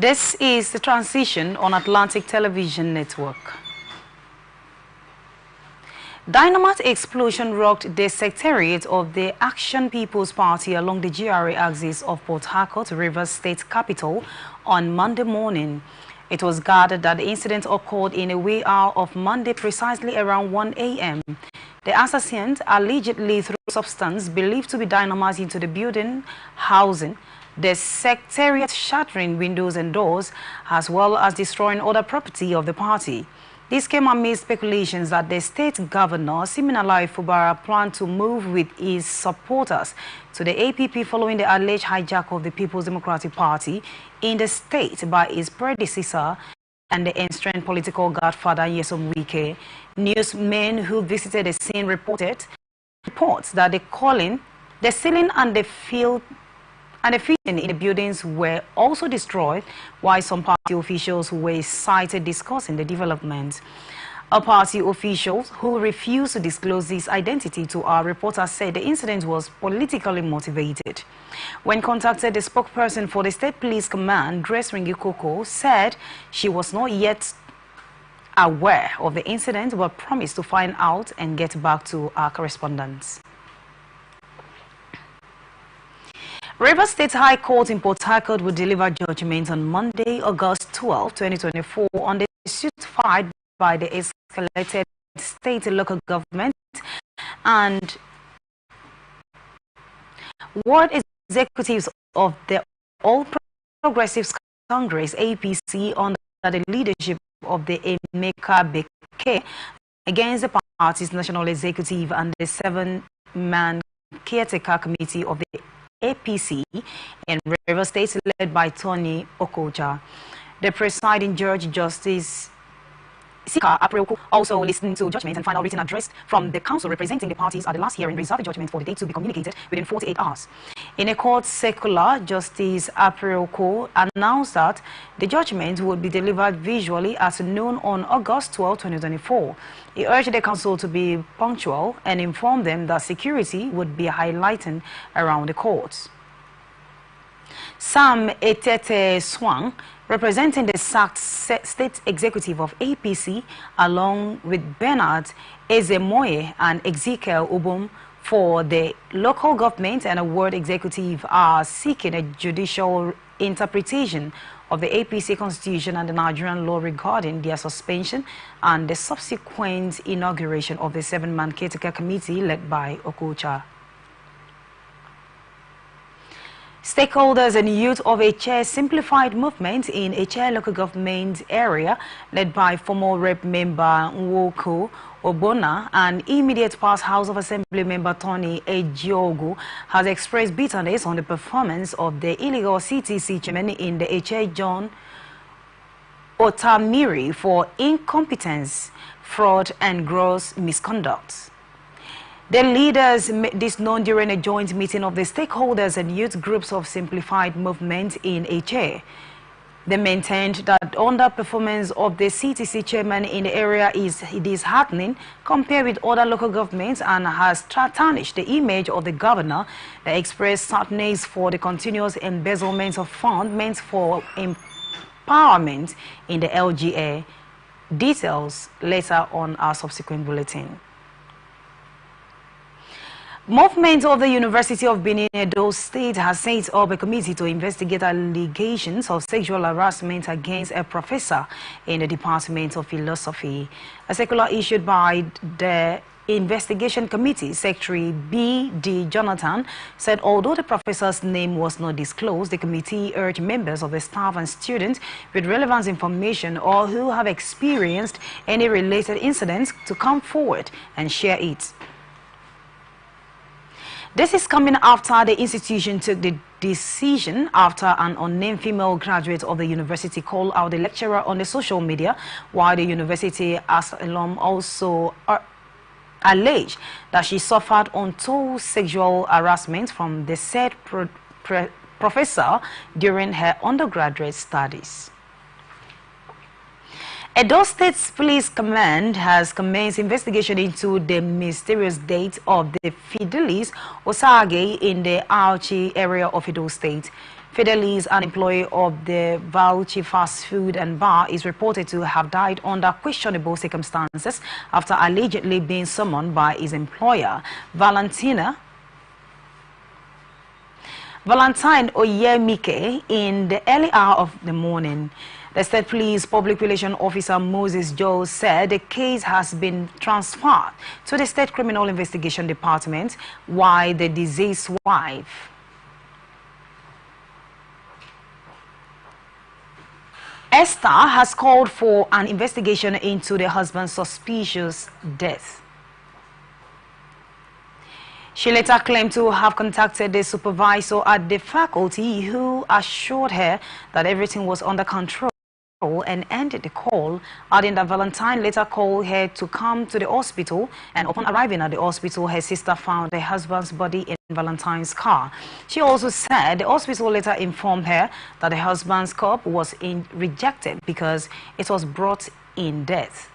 This is the transition on Atlantic Television Network. Dynamite explosion rocked the secretariat of the Action People's Party along the GRA axis of Port Harcourt, Rivers State capital, on Monday morning. It was gathered that the incident occurred in a wee hour of Monday precisely around 1 a.m. The assassins allegedly threw substance believed to be dynamite into the building housing the secretariat, shattering windows and doors, as well as destroying other property of the party. This came amid speculations that the state governor, Siminalayi Fubara, planned to move with his supporters to the APP following the alleged hijack of the People's Democratic Party in the state by his predecessor and the estranged political godfather Nyesom Wike. Newsmen who visited the scene reports that the ceiling and the fitting in the buildings were also destroyed, while some party officials were cited discussing the development. A party official who refused to disclose his identity to our reporter said the incident was politically motivated. When contacted, the spokesperson for the State Police Command, Grace Ringikoko, said she was not yet aware of the incident but promised to find out and get back to our correspondents. Rivers State High Court in Port Harcourt will deliver judgment on Monday, August 12, 2024, on the suit filed by the escalated state and local government and ward executives of the All Progressives Congress (APC) under the leadership of the Emeka Beke against the party's national executive and the 7-man caretaker committee of the APC in Rivers State, led by Tony Okocha. The presiding judge, Justice Sika April, also listened to judgment and final written address from the counsel representing the parties at the last hearing, reserved the judgment for the date to be communicated within 48 hours. In a court circular, Justice April announced that the judgment would be delivered visually at noon on August 12, 2024. He urged the counsel to be punctual and informed them that security would be highlighted around the courts. Sam Etete Swang, representing the sacked state executive of APC, along with Bernard Ezemoye and Ezekiel Ubum for the local government and a ward executive, are seeking a judicial interpretation of the APC constitution and the Nigerian law regarding their suspension and the subsequent inauguration of the 7-man caretaker committee led by Okocha. Stakeholders and youth of Eche simplified movement in Eche local government area, led by former Rep member Nwoku Obona and immediate past House of Assembly member Tony Ejiogu, has expressed bitterness on the performance of the illegal CTC chairman in the Eche John Otamiri for incompetence, fraud and gross misconduct. The leaders made this known during a joint meeting of the stakeholders and youth groups of simplified movement in Eche. They maintained that underperformance of the CTC chairman in the area is disheartening compared with other local governments and has tarnished the image of the governor. They expressed sadness for the continuous embezzlement of funds meant for empowerment in the LGA. Details later on our subsequent bulletin. Movement of the University of Benin Edo State has set up a committee to investigate allegations of sexual harassment against a professor in the Department of Philosophy. A circular issued by the Investigation Committee Secretary B.D. Jonathan said although the professor's name was not disclosed, the committee urged members of the staff and students with relevant information or who have experienced any related incidents to come forward and share it. This is coming after the institution took the decision after an unnamed female graduate of the university called out the lecturer on the social media, while the university as alum also alleged that she suffered untold sexual harassment from the said professor during her undergraduate studies. Edo State's Police Command has commenced investigation into the mysterious death of the Fidelis Osage in the Auchi area of Edo State. Fidelis, an employee of the Valchi Fast Food and Bar, is reported to have died under questionable circumstances after allegedly being summoned by his employer, Valentine Oyemike, in the early hour of the morning. The State Police Public Relations Officer Moses Joe said the case has been transferred to the State Criminal Investigation Department, while the deceased wife, Esther, has called for an investigation into the husband's suspicious death. She later claimed to have contacted the supervisor at the faculty, who assured her that everything was under control, and ended the call, adding that Valentine later called her to come to the hospital, and upon arriving at the hospital, her sister found her husband's body in Valentine's car. She also said the hospital later informed her that the husband's corpse was rejected because it was brought in death.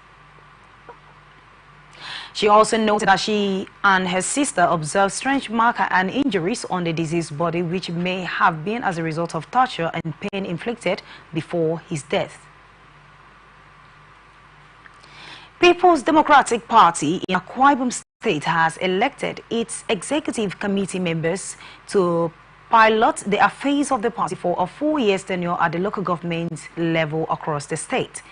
She also noted that she and her sister observed strange marks and injuries on the deceased body, which may have been as a result of torture and pain inflicted before his death. People's Democratic Party in Akwa Ibom State has elected its executive committee members to pilot the affairs of the party for a 4-year tenure at the local government level across the state.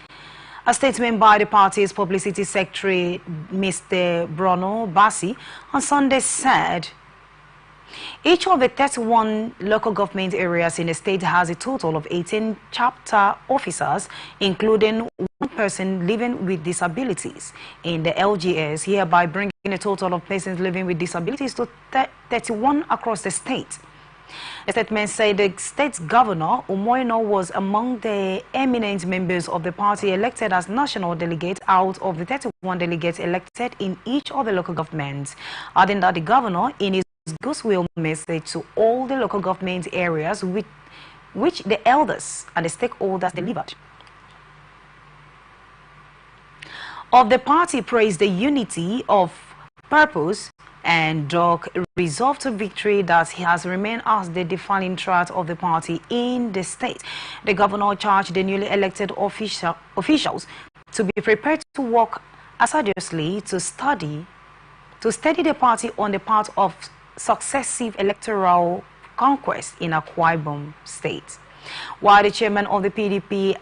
A statement by the party's publicity secretary, Mr. Bruno Bassi, on Sunday said each of the 31 local government areas in the state has a total of 18 chapter officers, including one person living with disabilities in the LGS, hereby bringing a total of persons living with disabilities to 31 across the state. The statement said the state's governor, Umoino, was among the eminent members of the party elected as national delegate out of the 31 delegates elected in each of the local governments, adding that the governor, in his goodwill message to all the local government areas which the elders and the stakeholders delivered, of the party, praised the unity of purpose and dog resolve to victory that has remained as the defining trait of the party in the state. The governor charged the newly elected officials to be prepared to work assiduously to steady the party on the path of successive electoral conquest in Akwa Ibom State. While the chairman of the PDP,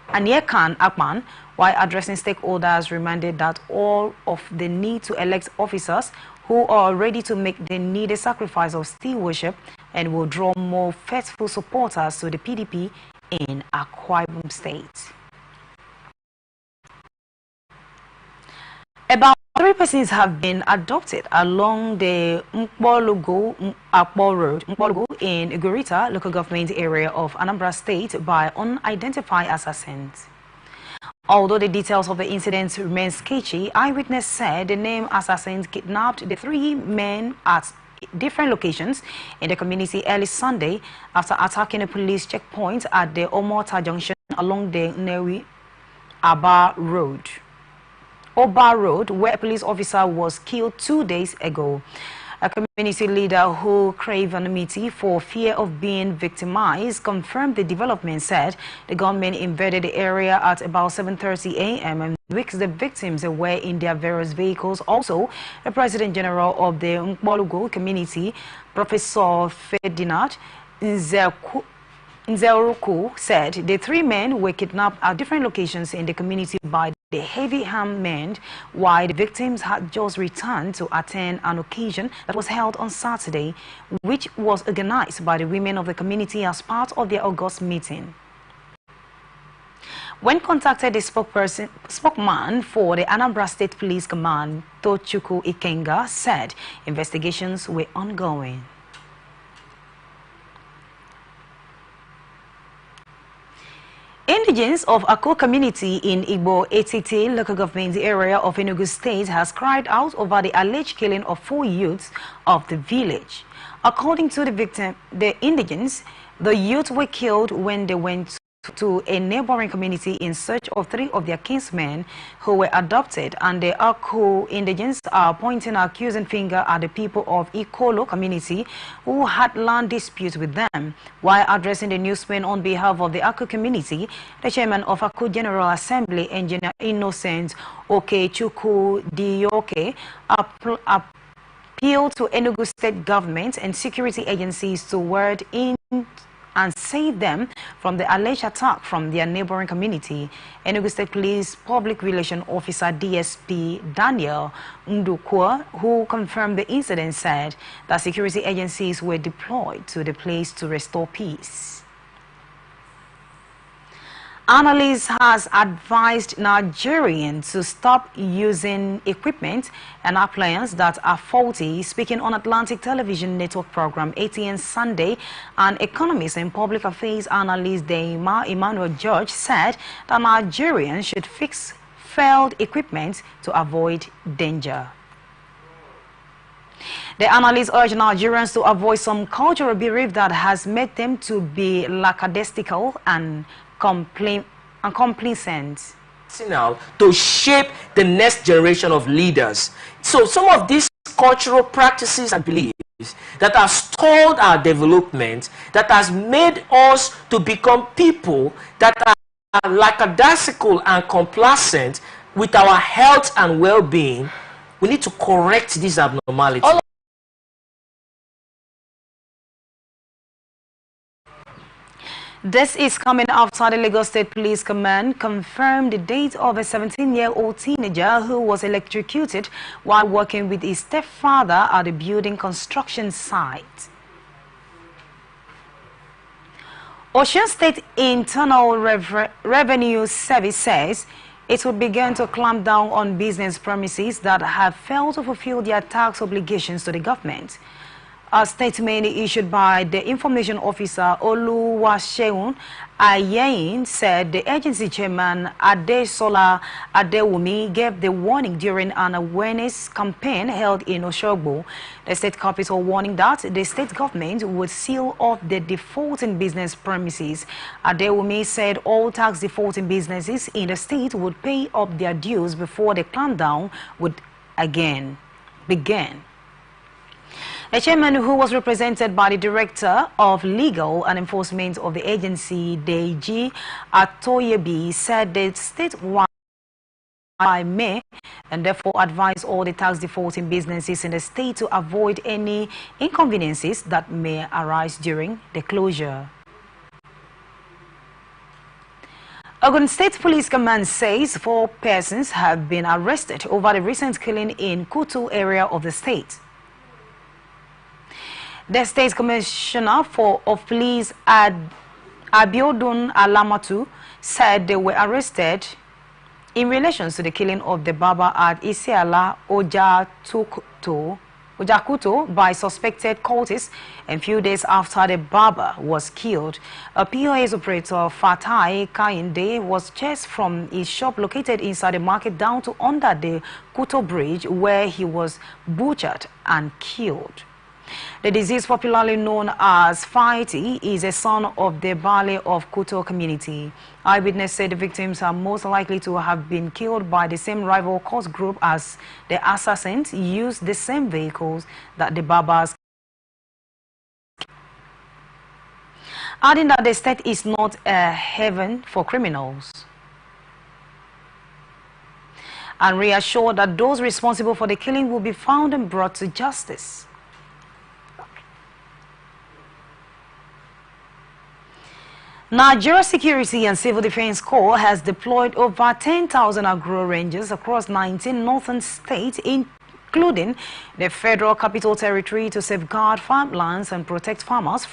Aniekan Akman, while addressing stakeholders, reminded that all of the need to elect officers who are ready to make the needed sacrifice of stewardship and will draw more faithful supporters to the PDP in Akwa Ibom State. About 3 persons have been adopted along the Mkpolugo Road in Igorita local government area of Anambra State by unidentified assassins. Although the details of the incident remain sketchy, eyewitness said the named assassins kidnapped the 3 men at different locations in the community early Sunday after attacking a police checkpoint at the Omota Junction along the Newi Oba Road, where a police officer was killed 2 days ago. A community leader who craved anonymity for fear of being victimized confirmed the development, said the gunmen invaded the area at about 7:30 a.m. and whisked the victims away in their various vehicles. Also, the President General of the Mkpolugo community, Professor Ferdinand Nzeruku, said the 3 men were kidnapped at different locations in the community by the heavy-armed men, while the victims had just returned to attend an occasion that was held on Saturday, which was organized by the women of the community as part of their August meeting. When contacted, the spokesman for the Anambra State Police Command, Tochukwu Ikenga, said investigations were ongoing. Indigenes of Ako community in Igbo Etiti local government area of Enugu State has cried out over the alleged killing of 4 youths of the village. According to the indigenes, the youths were killed when they went to a neighboring community in search of 3 of their kinsmen who were adopted, and the Aku indigents are pointing an accusing finger at the people of Ikolo community who had land disputes with them. While addressing the newsmen on behalf of the Aku community, the chairman of Aku General Assembly, Engineer Innocent Okechukwu Dioke, appealed to Enugu State government and security agencies to ward in and save them from the alleged attack from their neighboring community. Enugu State Police Public Relations Officer DSP Daniel Ndukwa, who confirmed the incident, said that security agencies were deployed to the place to restore peace. Analysts has advised Nigerians to stop using equipment and appliances that are faulty. Speaking on Atlantic Television Network program ATN Sunday, an economist and public affairs analyst Deima Emmanuel George said that Nigerians should fix failed equipment to avoid danger. The analyst urged Nigerians to avoid some cultural belief that has made them to be lackadaisical and complacent. Now to shape the next generation of leaders. So some of these cultural practices and beliefs that have stalled our development, that has made us to become people that are lackadaisical and complacent with our health and well-being, we need to correct these abnormalities. This is coming after the Lagos State Police Command confirmed the date of a 17-year-old teenager who was electrocuted while working with his stepfather at a building construction site. Osun State Internal Revenue Service says it will begin to clamp down on business premises that have failed to fulfill their tax obligations to the government. A statement issued by the information officer Oluwaseun Ayeyin said the agency chairman Adesola Adewumi gave the warning during an awareness campaign held in Osogbo, the state capital, warning that the state government would seal off the defaulting business premises. Adewumi said all tax defaulting businesses in the state would pay up their dues before the clampdown would again begin. The chairman, who was represented by the Director of Legal and Enforcement of the agency, Deji Atoyebi, said that statewide by May and therefore advised all the tax defaulting businesses in the state to avoid any inconveniences that may arise during the closure. Ogun State Police Command says 4 persons have been arrested over the recent killing in Kutu area of the state. The State Commissioner of Police Abiodun Alamatu said they were arrested in relation to the killing of the barber at Isiala Ojakuto by suspected cultists, and few days after the barber was killed. A POS operator, Fatai Kainde, was chased from his shop located inside the market down to under the Kuto Bridge, where he was butchered and killed. The disease, popularly known as Fighty, is a son of the Bale of Kuto community. Eyewitness said the victims are most likely to have been killed by the same rival cult group, as the assassins used the same vehicles that the barbers. Adding that the state is not a haven for criminals, and reassured that those responsible for the killing will be found and brought to justice. Nigeria Security and Civil Defense Corps has deployed over 10,000 agro rangers across 19 northern states, including the Federal Capital Territory, to safeguard farmlands and protect farmers.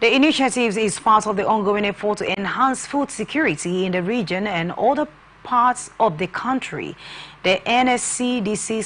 The initiative is part of the ongoing effort to enhance food security in the region and other parts of the country. The NSCDC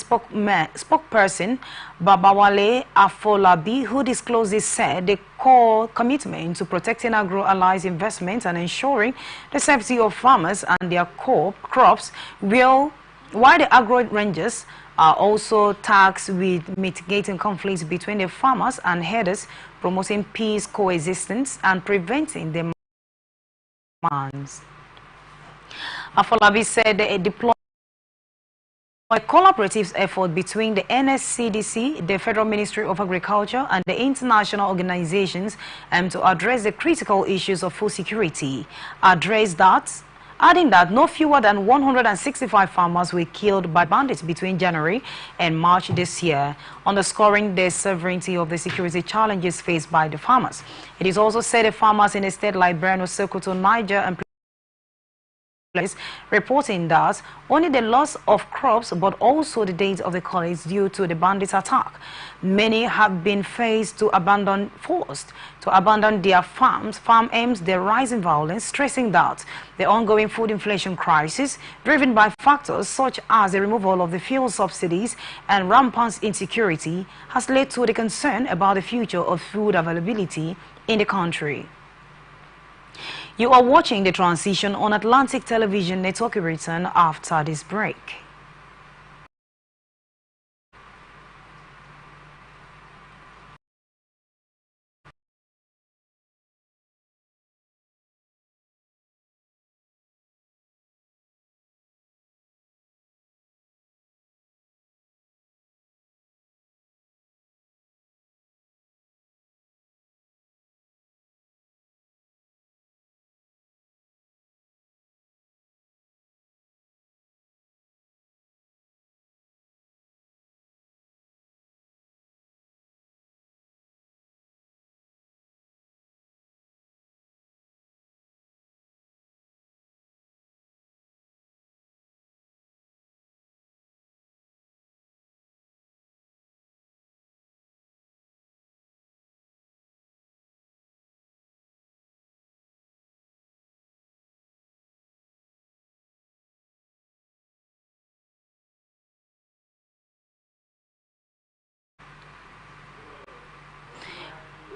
spokesperson Babawale Afolabi, who disclosed this, said the core commitment to protecting agro-allies investments and ensuring the safety of farmers and their crops will While the agro rangers are also tasked with mitigating conflicts between the farmers and herders, promoting peace coexistence and preventing demands. Afolabi said a deployment a collaborative effort between the NSCDC, the Federal Ministry of Agriculture, and the international organizations to address the critical issues of food security. Adding that no fewer than 165 farmers were killed by bandits between January and March this year, underscoring the severity of the security challenges faced by the farmers. It is also said the farmers in a state like Borno, Sokoto, Niger, and reporting that only the loss of crops but also the dates of the colleagues due to the bandits' attack. Many have been forced to abandon their farm aims the rising violence, stressing that the ongoing food inflation crisis, driven by factors such as the removal of the fuel subsidies and rampant insecurity, has led to the concern about the future of food availability in the country. You are watching The Transition on Atlantic Television Network. We return after this break.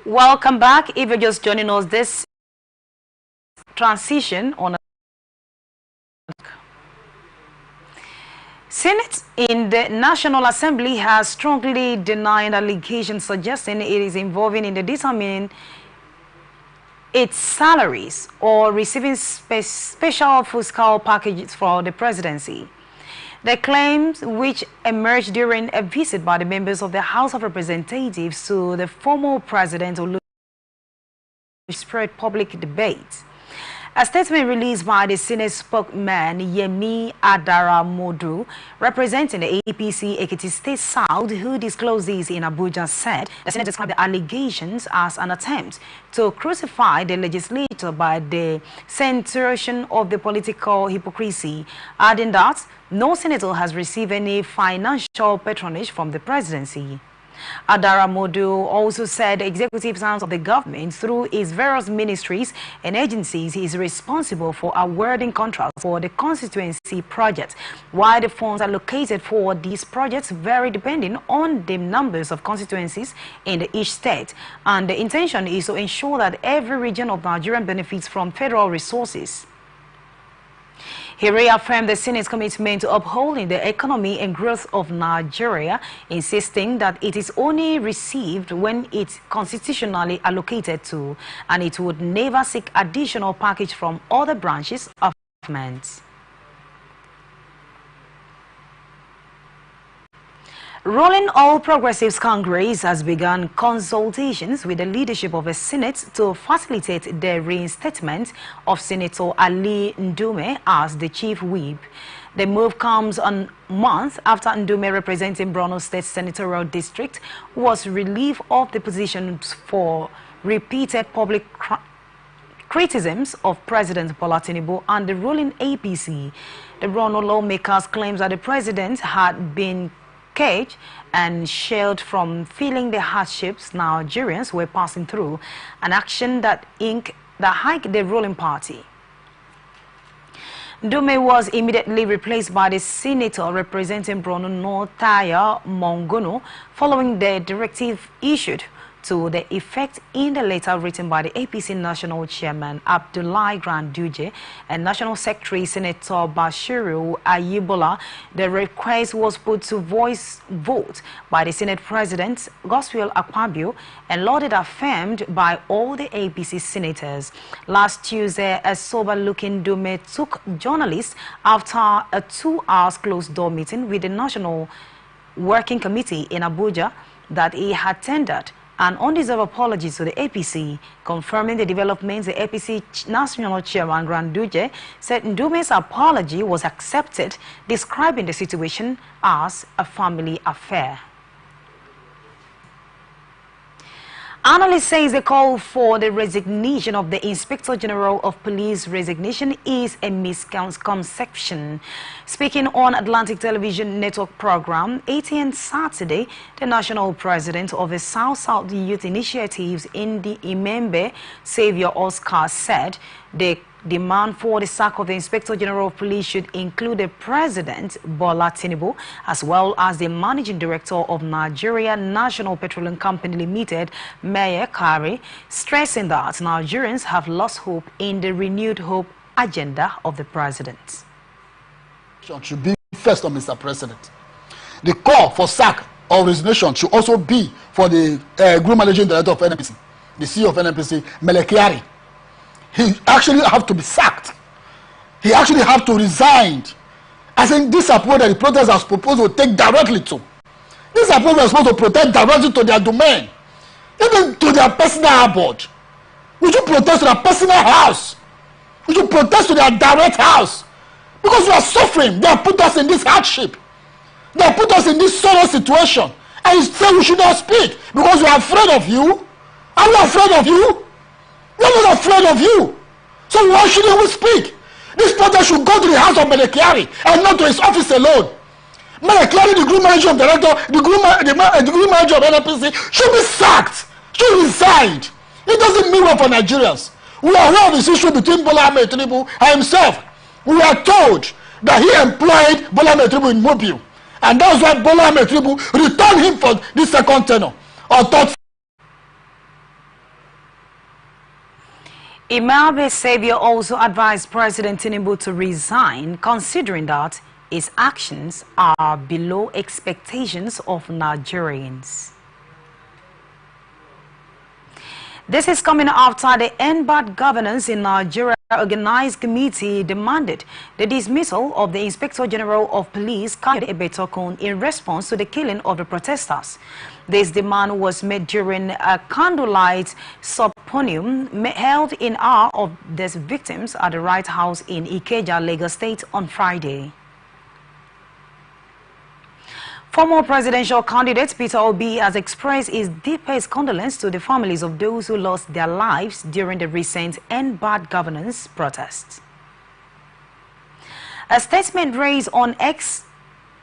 Welcome back. If you're just joining us, this transition on Senate in the National Assembly has strongly denied allegations suggesting it is involving in the determining its salaries or receiving special fiscal packages for the presidency. The claims, which emerged during a visit by the members of the House of Representatives to the former president, spread public debate. A statement released by the Senate spokesman Yemi Adaramodu, representing the APC Ekiti State South, who disclosed this in Abuja, said the Senate described the allegations as an attempt to crucify the legislature by the censorship of the political hypocrisy, adding that no senator has received any financial patronage from the presidency. Adaramodu also said the executive arm of the government, through its various ministries and agencies, is responsible for awarding contracts for the constituency projects, while the funds allocated for these projects vary depending on the numbers of constituencies in each state. And the intention is to ensure that every region of Nigeria benefits from federal resources. He reaffirmed the Senate's commitment to upholding the economy and growth of Nigeria, insisting that it is only received when it's constitutionally allocated to, and it would never seek additional package from other branches of government. Ruling All Progressives Congress has begun consultations with the leadership of the Senate to facilitate the reinstatement of Senator Ali Ndume as the chief whip. The move comes a month after Ndume, representing Borno State Senatorial District, was relieved of the position for repeated public criticisms of President Bola Tinubu and the ruling APC. The Borno lawmakers claimed that the president had been caged and shielded from feeling the hardships Nigerians were passing through, an action that hiked the ruling party. Ndume was immediately replaced by the senator representing Borno North, Taya Mongono, following the directive issued to the effect in the letter written by the APC National Chairman Abdullahi Granduje and National Secretary Senator Bashiru Ayibola. The request was put to voice vote by the Senate President Godswill Akpabio and lauded affirmed by all the APC senators. Last Tuesday, a sober-looking Dume took journalists after a 2-hour closed-door meeting with the National Working Committee in Abuja that he had tendered an undeserved apology to the APC. Confirming the developments, the APC National Chairman Granduje said Ndume's apology was accepted, describing the situation as a family affair. Analysts say the call for the resignation of the Inspector General of Police resignation is a misconception. Speaking on Atlantic Television Network program ATN Saturday, the national president of the South-South Youth Initiatives in the Imembe, Xavier Oscar, said the demand for the sack of the Inspector General of Police should include the President, Bola Tinubu, as well as the Managing Director of Nigeria National Petroleum Company Limited, Mayor Kari, stressing that Nigerians have lost hope in the renewed hope agenda of the President. Should be first on Mr. President. The call for sack or resignation should also be for the Group Managing Director of NNPC, the CEO of NNPC, Melekiari. He actually have to be sacked. He actually have to resign. I think this approach that the protesters are supposed to take directly to. This approach is supposed to protect directly to their domain, even to their personal abode. We should protest to their personal house. We should protest to their direct house. Because we are suffering. They have put us in this hardship. They have put us in this sorrow situation. And you say we should not speak because we are afraid of you. Are we afraid of you? We are not afraid of you. So why shouldn't we speak? This protest should go to the house of Melekiari and not to his office alone. Melekiari, the group manager of director, the group manager of NNPC, should be sacked, should resign. It doesn't mean well for Nigerians. We are aware of this issue between Bola Ahmed Tinubu and himself. We are told that he employed Bola Ahmed Tinubu in Mobile. And that's why Bola Ahmed Tinubu returned him for this second tenure or third. Imambe Xavier also advised President Tinubu to resign, considering that his actions are below expectations of Nigerians. This is coming after the End Bad Governance in Nigeria Organized Committee demanded the dismissal of the Inspector General of Police, Kayode Ebetokun, in response to the killing of the protesters. This demand was made during a candlelight symposium held in honor of these victims at the White House in Ikeja, Lagos State on Friday. Former presidential candidate Peter Obi has expressed his deepest condolence to the families of those who lost their lives during the recent End Bad Governance protests. A statement raised on X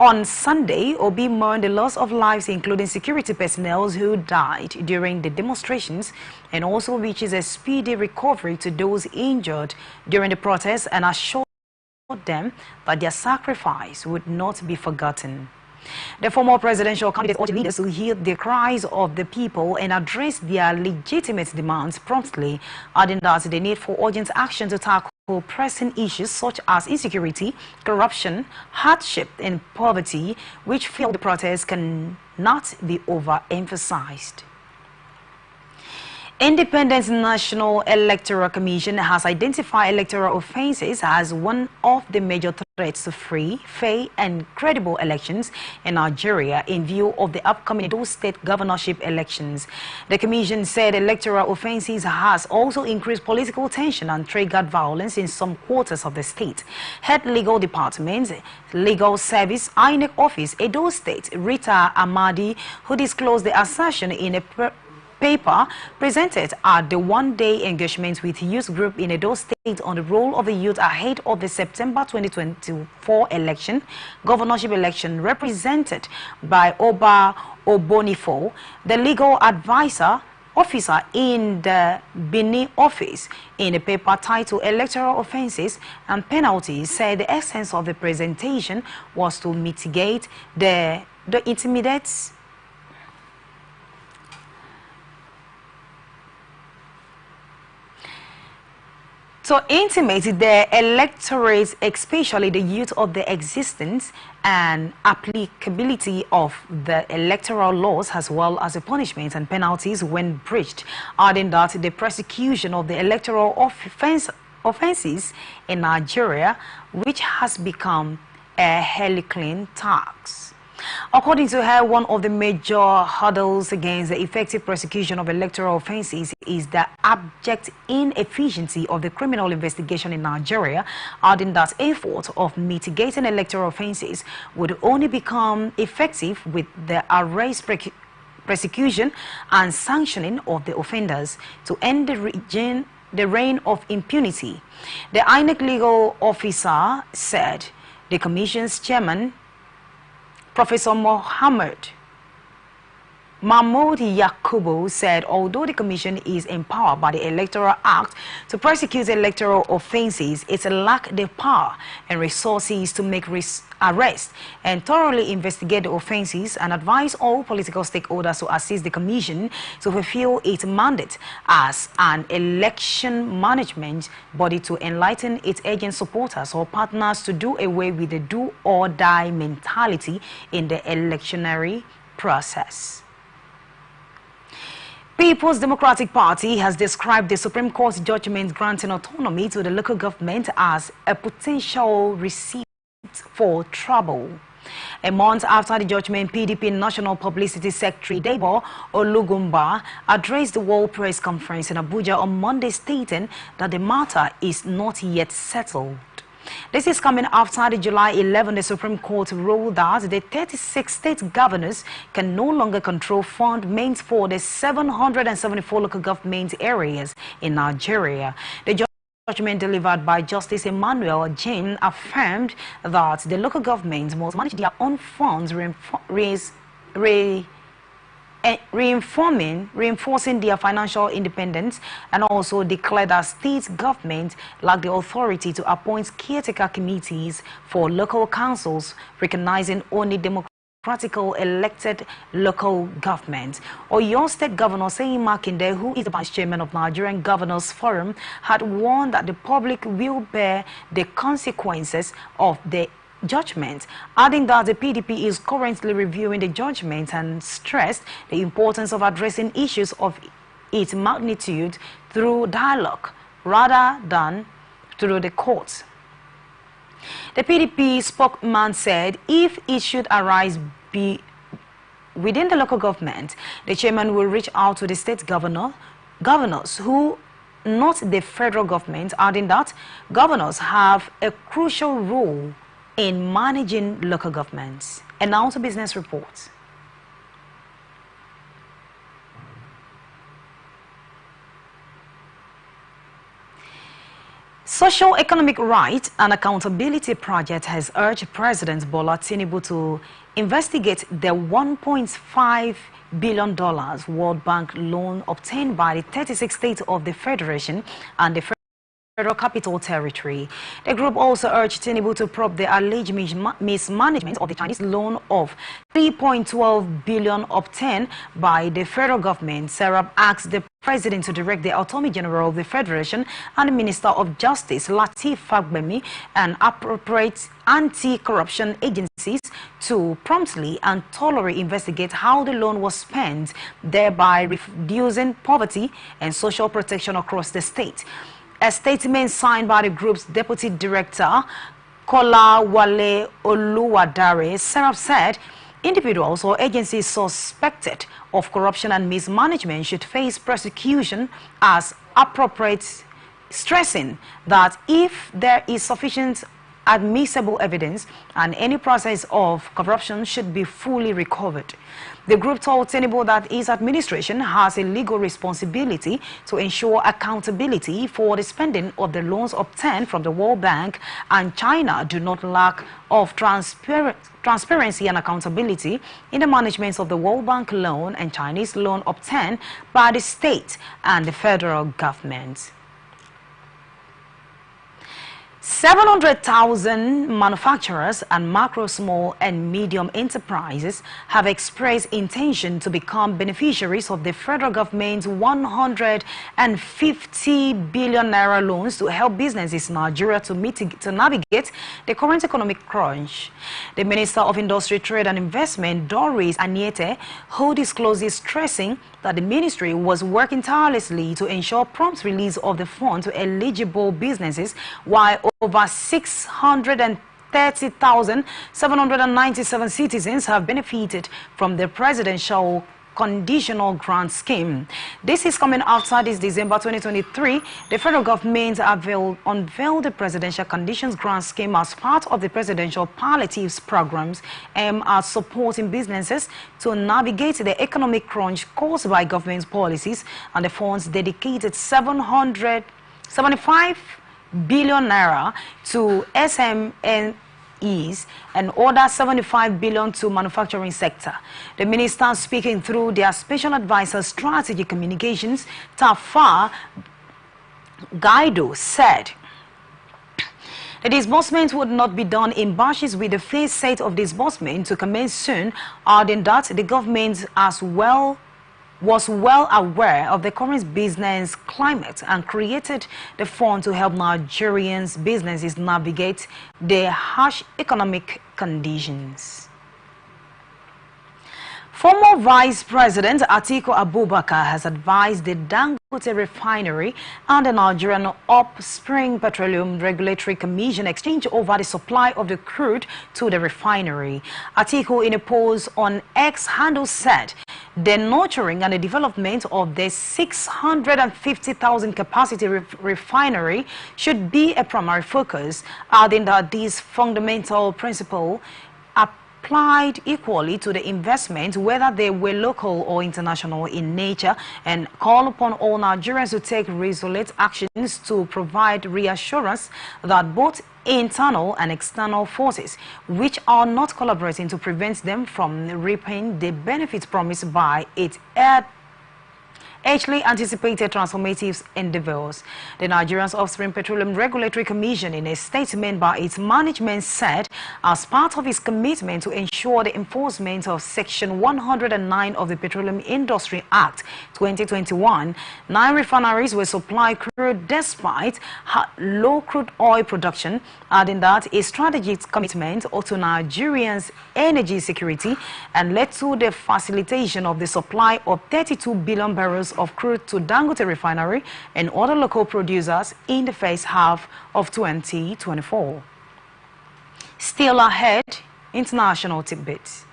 on Sunday, Obi mourned the loss of lives, including security personnel who died during the demonstrations, and also wishes a speedy recovery to those injured during the protests and assured them that their sacrifice would not be forgotten. The former presidential candidate urged leaders to hear the cries of the people and address their legitimate demands promptly, adding that the need for urgent action to tackle pressing issues such as insecurity, corruption, hardship, and poverty, which fuel the protests, cannot be overemphasized. Independent National Electoral Commission has identified electoral offences as one of the major threats to free, fair and credible elections in Nigeria in view of the upcoming Edo State governorship elections. The Commission said electoral offences has also increased political tension and triggered violence in some quarters of the state. Head Legal Department, Legal Service, INEC Office, Edo State, Rita Amadi, who disclosed the assertion in a paper presented at the one-day engagement with youth group in Edo State on the role of the youth ahead of the September 2024 election, governorship election, represented by Oba Obonifo, the legal advisor officer in the Benin office. In a paper titled Electoral Offences and Penalties, said the essence of the presentation was to mitigate the To intimate the electorate, especially the youth, of the existence and applicability of the electoral laws, as well as the punishments and penalties when breached, adding that the prosecution of the electoral offenses in Nigeria, which has become a Herculean task. According to her, one of the major hurdles against the effective prosecution of electoral offenses is the abject inefficiency of the criminal investigation in Nigeria, adding that effort of mitigating electoral offenses would only become effective with the arrest, prosecution and sanctioning of the offenders to end the reign of impunity. The INEC legal officer said the commission's chairman, Professor Mahmoud Yakubu, said although the commission is empowered by the Electoral Act to prosecute electoral offenses, it lacks the power and resources to make arrests and thoroughly investigate the offenses, and advise all political stakeholders to assist the commission to fulfill its mandate as an election management body to enlighten its agent supporters or partners to do away with the do-or-die mentality in the electionary process. People's Democratic Party has described the Supreme Court judgment granting autonomy to the local government as a potential receipt for trouble. A month after the judgment, PDP National Publicity Secretary Debo Olugumba addressed the World Press Conference in Abuja on Monday, stating that the matter is not yet settled. This is coming after the July 11, the Supreme Court ruled that the 36 state governors can no longer control fund meant for the 774 local government areas in Nigeria. The judgment delivered by Justice Emmanuel Jane affirmed that the local governments must manage their own funds, reinforcing their financial independence, and also declared that state government lack the authority to appoint caretaker committees for local councils, recognizing only democratically elected local government. Oyo State Governor Seyi Makinde, who is the vice chairman of Nigerian Governors Forum, had warned that the public will bear the consequences of the judgment, adding that the PDP is currently reviewing the judgment and stressed the importance of addressing issues of its magnitude through dialogue rather than through the courts. The PDP spokesman said if it should arise within the local government, the chairman will reach out to the state governors who, not the federal government, adding that governors have a crucial role in managing local governments. And now to business reports. Socio-Economic Rights and Accountability Project has urged President Bola Tinubu to investigate the $1.5 billion World Bank loan obtained by the 36 states of the Federation and the Federal Capital Territory. The group also urged Tinubu to probe the alleged mismanagement of the Chinese loan of $3.12 billion obtained by the federal government. Serap asked the president to direct the Attorney General of the Federation and the Minister of Justice, Lateef Fagbemi, and appropriate anti-corruption agencies to promptly and thoroughly investigate how the loan was spent, thereby reducing poverty and social protection across the state. A statement signed by the group's deputy director, Kola Wale Oluwadare, Serap said individuals or agencies suspected of corruption and mismanagement should face prosecution as appropriate, stressing that if there is sufficient admissible evidence and any process of corruption should be fully recovered. The group told Tinubu that his administration has a legal responsibility to ensure accountability for the spending of the loans obtained from the World Bank, and China do not lack of transparency and accountability in the management of the World Bank loan and Chinese loan obtained by the state and the federal government. 700,000 manufacturers and macro, small and medium enterprises have expressed intention to become beneficiaries of the federal government's 150 billion naira loans to help businesses in Nigeria to navigate the current economic crunch. The Minister of Industry, Trade and Investment, Doris Aniete, who disclosed this, stressing that the ministry was working tirelessly to ensure prompt release of the fund to eligible businesses, while over 630,797 citizens have benefited from the presidential conditional grant scheme. This is coming after this December 2023. The federal government unveiled the presidential conditions grant scheme as part of the presidential palliatives programs aimed at supporting businesses to navigate the economic crunch caused by government policies, and the funds dedicated 775 billion naira to SMEs and other 75 billion to manufacturing sector. The minister, speaking through their special advisor strategic communications, Tafa Gaido, said the disbursement would not be done in batches, with the phase set of disbursement to commence soon, adding that the government was well aware of the current business climate and created the fund to help Nigerians businesses navigate the harsh economic conditions. Former Vice President Atiku Abubakar has advised the Dangote Refinery and the Nigerian Upstream Petroleum Regulatory Commission exchange over the supply of the crude to the refinery. Atiku, in a post on X handle, said the nurturing and the development of the 650,000 capacity refinery should be a primary focus, adding that this fundamental principle applied equally to the investment, whether they were local or international in nature, and call upon all Nigerians to take resolute actions to provide reassurance that both internal and external forces which are not collaborating to prevent them from reaping the benefits promised by its actually anticipated transformative endeavors. The Nigerian Upstream Petroleum Regulatory Commission, in a statement by its management, said as part of its commitment to ensure the enforcement of Section 109 of the Petroleum Industry Act 2021, 9 refineries will supply crude despite low crude oil production, adding that a strategic commitment to Nigerians' energy security and led to the facilitation of the supply of 32 billion barrels of crude to Dangote Refinery and other local producers in the first half of 2024. Still ahead, international tidbits.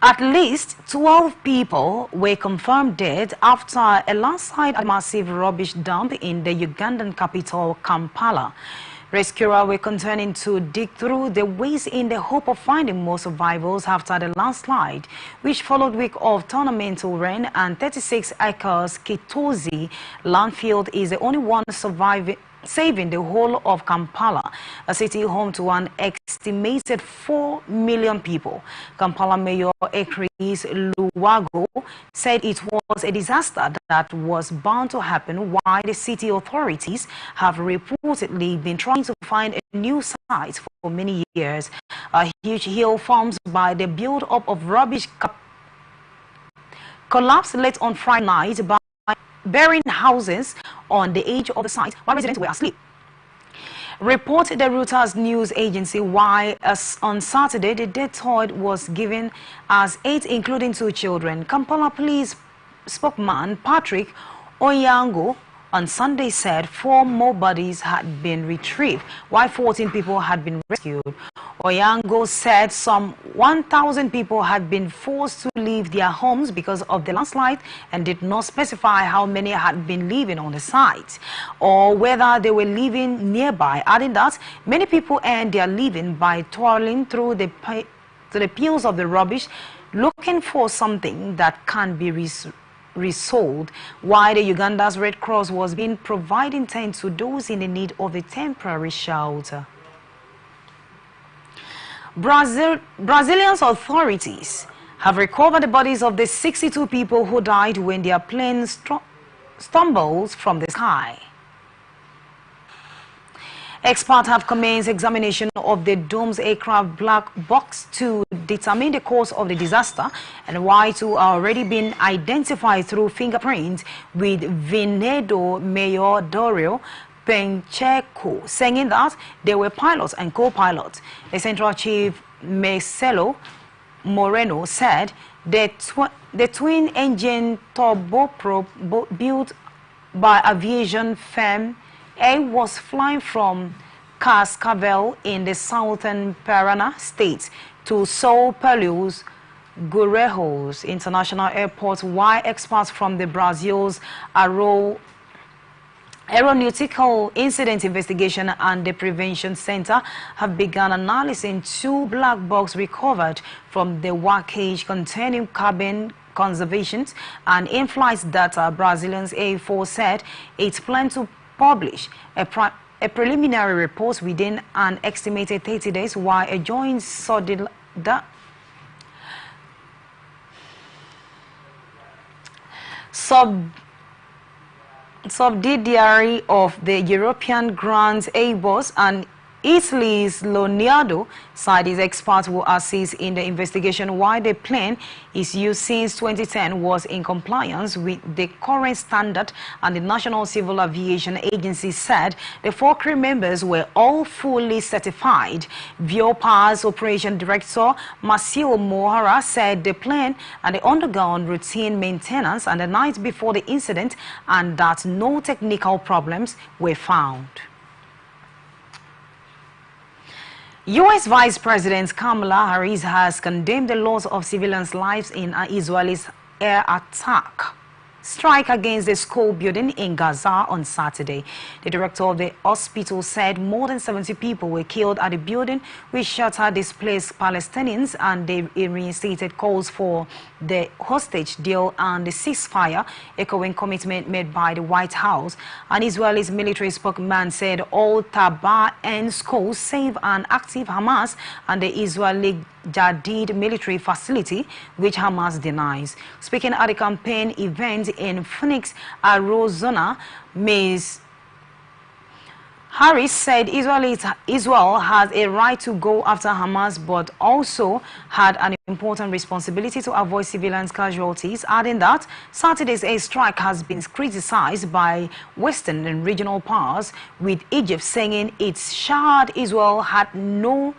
At least 12 people were confirmed dead after a landslide at a massive rubbish dump in the Ugandan capital, Kampala. Rescuers were continuing to dig through the waste in the hope of finding more survivors after the landslide, which followed week of torrential rain, and 36 acres Kitozi landfill is the only one saving the whole of Kampala, a city home to an estimated 4 million people. Kampala Mayor Chris Luwago said it was a disaster that was bound to happen, while the city authorities have reportedly been trying to find a new site for many years. A huge hill formed by the build-up of rubbish collapsed late on Friday night by burying houses on the edge of the site while residents were asleep. Reported the Reuters news agency, while on Saturday the death toll was given as 8, including 2 children. Kampala police spokesman Patrick Onyango on Sunday said 4 more bodies had been retrieved, while 14 people had been rescued. Onyango said some 1,000 people had been forced to leave their homes because of the landslide, and did not specify how many had been living on the site or whether they were living nearby, adding that many people earn their living by toiling through the piles of the rubbish, looking for something that can be resold, while the Uganda's Red Cross was being providing tents to those in the need of a temporary shelter. Brazilian authorities have recovered the bodies of the 62 people who died when their plane stumbles from the sky. Experts have commenced examination of the dome's aircraft black box to determine the cause of the disaster, and why two are already being identified through fingerprints, with Vinedo Mayor Dorio Pencheco saying that they were pilots and co-pilots. The Central Chief Marcelo Moreno said the twin-engine turboprop built by aviation firm was flying from Cascavel in the southern Paraná state to São Paulo's Guarulhos International Airport, while experts from the Brazil's Aeronautical Incident Investigation and the Prevention Center have begun analyzing two black boxes recovered from the wreckage containing carbon conservations and in-flight data. Brazilian's Air Force said it planned to publish a preliminary report within an estimated 30 days, while a joint subsidiary of the European Grand Airbus and Italy's Leonardo said its experts will assist in the investigation, while the plane is used since 2010 was in compliance with the current standard, and the National Civil Aviation Agency said the 4 crew members were all fully certified. Viopa's operation director Marcio Mohara said the plane had undergone routine maintenance and the night before the incident, and that no technical problems were found. U.S. Vice President Kamala Harris has condemned the loss of civilians' lives in an Israeli air attack strike against the school building in Gaza on Saturday. The director of the hospital said more than 70 people were killed at the building, which sheltered displaced Palestinians, and they reinstated calls for the hostage deal and the ceasefire, echoing commitment made by the White House. An Israeli military spokesman said all Taba and schools save an active Hamas and the Israeli Jadid military facility, which Hamas denies. Speaking at a campaign event in Phoenix, Arizona, Ms. Harris said Israel has a right to go after Hamas, but also had an important responsibility to avoid civilian casualties, adding that Saturday's airstrike has been criticized by Western and regional powers, with Egypt saying it showed Israel had no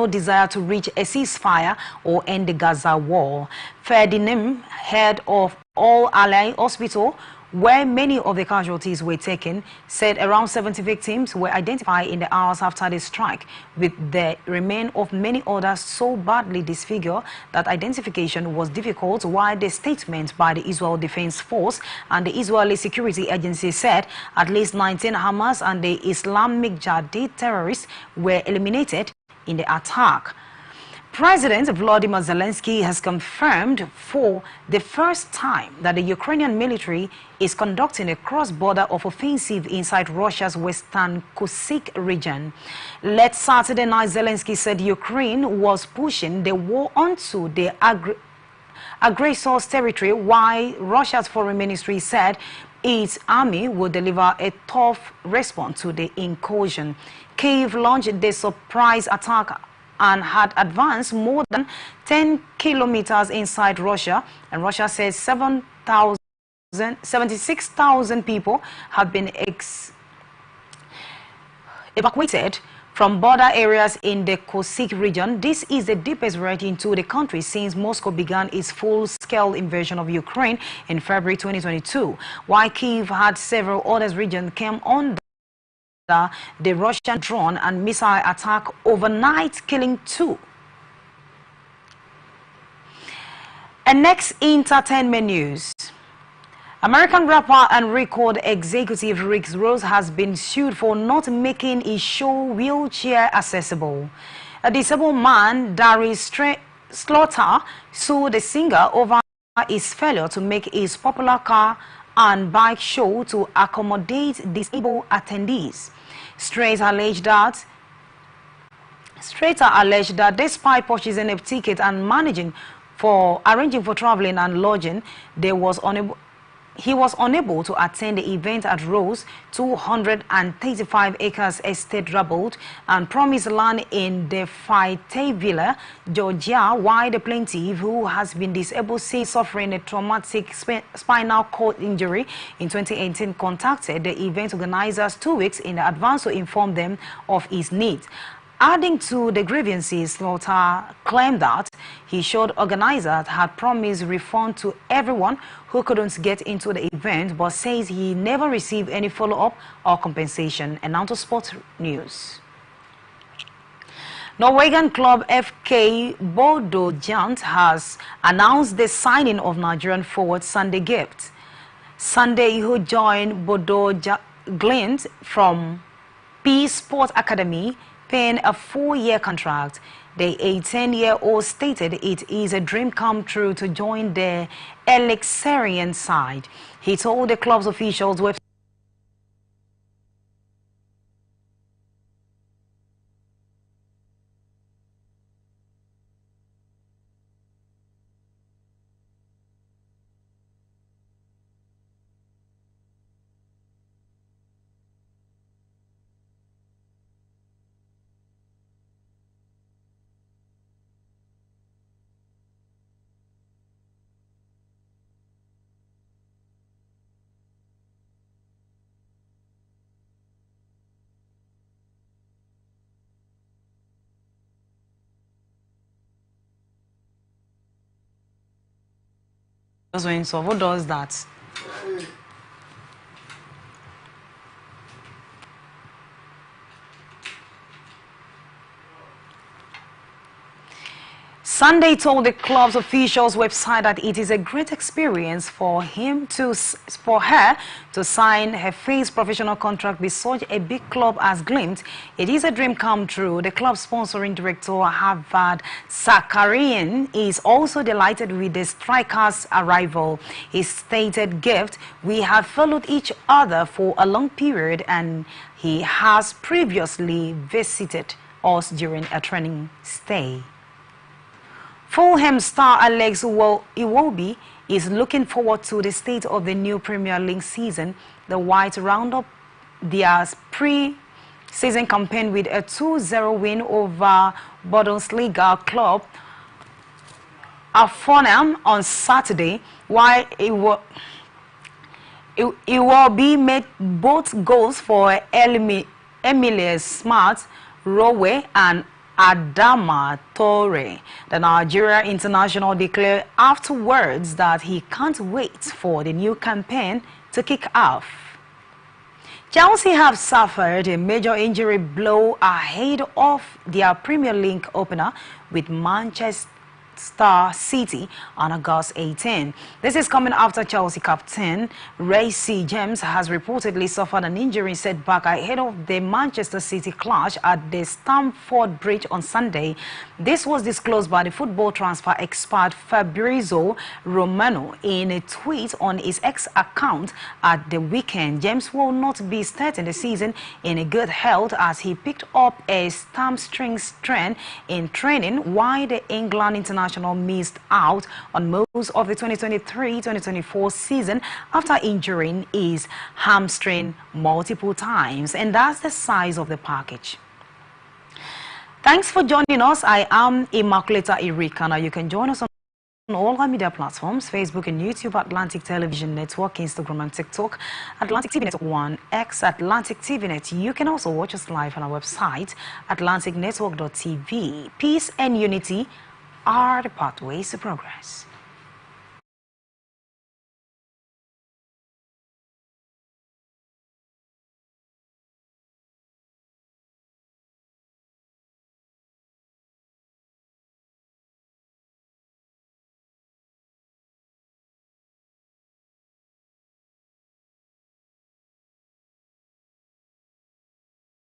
desire to reach a ceasefire or end the Gaza war. Ferdinand, head of All Ally Hospital, where many of the casualties were taken, said around 70 victims were identified in the hours after the strike, with the remains of many others so badly disfigured that identification was difficult, while the statement by the Israel Defense Force and the Israeli Security Agency said at least 19 Hamas and the Islamic Jihad terrorists were eliminated in the attack. President Volodymyr Zelensky has confirmed for the first time that the Ukrainian military is conducting a cross-border offensive inside Russia's western Cossack region. Late Saturday night, Zelensky said Ukraine was pushing the war onto the aggressor's territory, while Russia's foreign ministry said its army would deliver a tough response to the incursion. Kyiv launched the surprise attack and had advanced more than 10 kilometers inside Russia, and Russia says 76,000 people have been evacuated from border areas in the Cossack region. This is the deepest raid into the country since Moscow began its full-scale invasion of Ukraine in February 2022, while Kyiv had several other regions came under the Russian drone and missile attack overnight, killing 2. And next, entertainment news. American rapper and record executive Rick Ross has been sued for not making his show wheelchair accessible. A disabled man, Darius Slaughter, sued the singer over his failure to make his popular car and bike show to accommodate disabled attendees. Strater alleged that despite purchasing a ticket and managing for arranging for traveling and lodging. He was unable to attend the event at Rose 235 acres estate rubbled and promised land in the Fayetteville, Georgia, while the plaintiff, who has been disabled since suffering a traumatic spinal cord injury in 2018, contacted the event organizers 2 weeks in advance to inform them of his needs. Adding to the grievances, Slaughter claimed that he showed organizers had promised refund to everyone who couldn't get into the event, but says he never received any follow-up or compensation. And now to sports news. Norwegian club FK Bodo Glimt has announced the signing of Nigerian forward Sunday Gift. Sunday, who joined Bodo Glimt from P Sport Academy, paying a 4-year contract. The 18-year-old stated it is a dream come true to join the Elixirian side. He told the club's officials website so who does that? Sunday told the club's officials website that it is a great experience for her to sign her first professional contract with such a big club as Glimt. It is a dream come true. The club sponsoring director Harvard Zakarian is also delighted with the striker's arrival. He stated, "Gift, we have followed each other for a long period and he has previously visited us during a training stay." Fulham star Alex Iwobi is looking forward to the state of the new Premier League season. The Whites round up their pre-season campaign with a 2-0 win over Bundesliga club Fulham on Saturday, while Iwobi made both goals for Emile Smart, Rowe and Adama Torre. The Nigeria international declared afterwards that he can't wait for the new campaign to kick off. Chelsea have suffered a major injury blow ahead of their Premier League opener with Manchester City on August 18. This is coming after Chelsea captain Reece James has reportedly suffered an injury setback ahead of the Manchester City clash at the Stamford Bridge on Sunday. This was disclosed by the football transfer expert Fabrizio Romano in a tweet on his X account at the weekend. James will not be starting the season in a good health as he picked up a hamstring strain in training, while the England international missed out on most of the 2023-2024 season after injuring his hamstring multiple times. And that's the size of the package. Thanks for joining us. I am Immaculata Irikana. You can join us on all our media platforms: Facebook and YouTube, Atlantic Television Network, Instagram and TikTok, Atlantic TV Network 1, X, Atlantic TV Net. You can also watch us live on our website, atlanticnetwork.tv. Peace and unity are the pathways to progress.